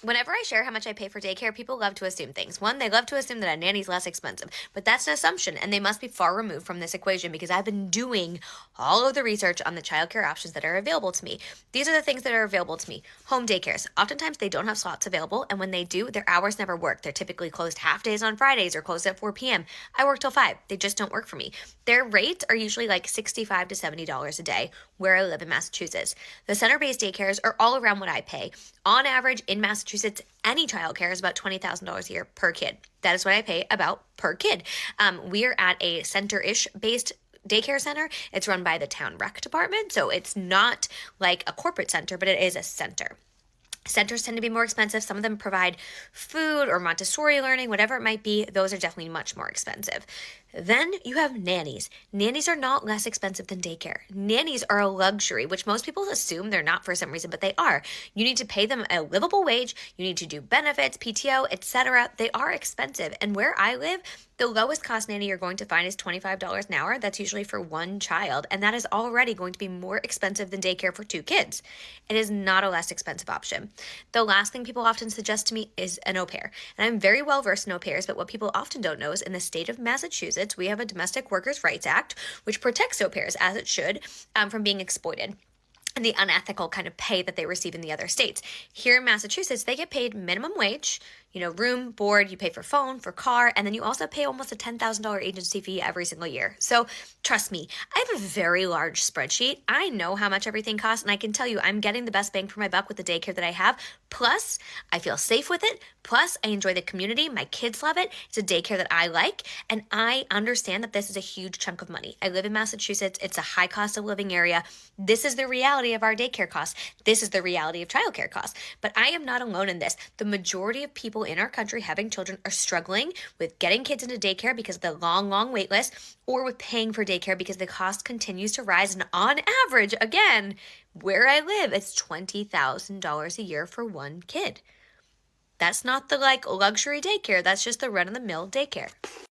Whenever I share how much I pay for daycare, people love to assume things. One, they love to assume that a nanny's less expensive, but that's an assumption, and they must be far removed from this equation because I've been doing all of the research on the childcare options that are available to me. These are the things that are available to me. Home daycares. Oftentimes, they don't have slots available, and when they do, their hours never work. They're typically closed half days on Fridays or closed at 4 p.m. I work till 5. They just don't work for me. Their rates are usually like $65 to $70 a day where I live in Massachusetts. The center-based daycares are all around what I pay. On average, in Massachusetts, any childcare is about $20,000 a year per kid. That is what I pay about per kid. We're at a center-ish based daycare center. It's run by the town rec department, so it's not like a corporate center, but it is a center. Centers tend to be more expensive. Some of them provide food or Montessori learning, whatever it might be. Those are definitely much more expensive. Then you have nannies. Nannies are not less expensive than daycare. Nannies are a luxury, which most people assume they're not for some reason, but they are. You need to pay them a livable wage. You need to do benefits, PTO, etc. They are expensive. And where I live, the lowest cost nanny you're going to find is $25 an hour. That's usually for one child, and that is already going to be more expensive than daycare for 2 kids. It is not a less expensive option. The last thing people often suggest to me is an au pair. And I'm very well versed in au pairs, but what people often don't know is in the state of Massachusetts, we have a Domestic Workers' Rights Act, which protects au pairs, as it should, from being exploited and the unethical kind of pay that they receive in the other states. Here in Massachusetts, they get paid minimum wage, room, board, you pay for phone, for car, and then you also pay almost a $10,000 agency fee every single year. So trust me, I have a very large spreadsheet. I know how much everything costs, and I can tell you I'm getting the best bang for my buck with the daycare that I have. Plus, I feel safe with it. Plus, I enjoy the community. My kids love it. It's a daycare that I like, and I understand that this is a huge chunk of money. I live in Massachusetts. It's a high cost of living area. This is the reality of our daycare costs. This is the reality of childcare costs. But I am not alone in this. The majority of people in our country having children are struggling with getting kids into daycare because of the long wait list, or with paying for daycare because the cost continues to rise. And on average, again, where I live, it's $20,000 a year for one kid. That's not the luxury daycare. That's just the run-of-the-mill daycare.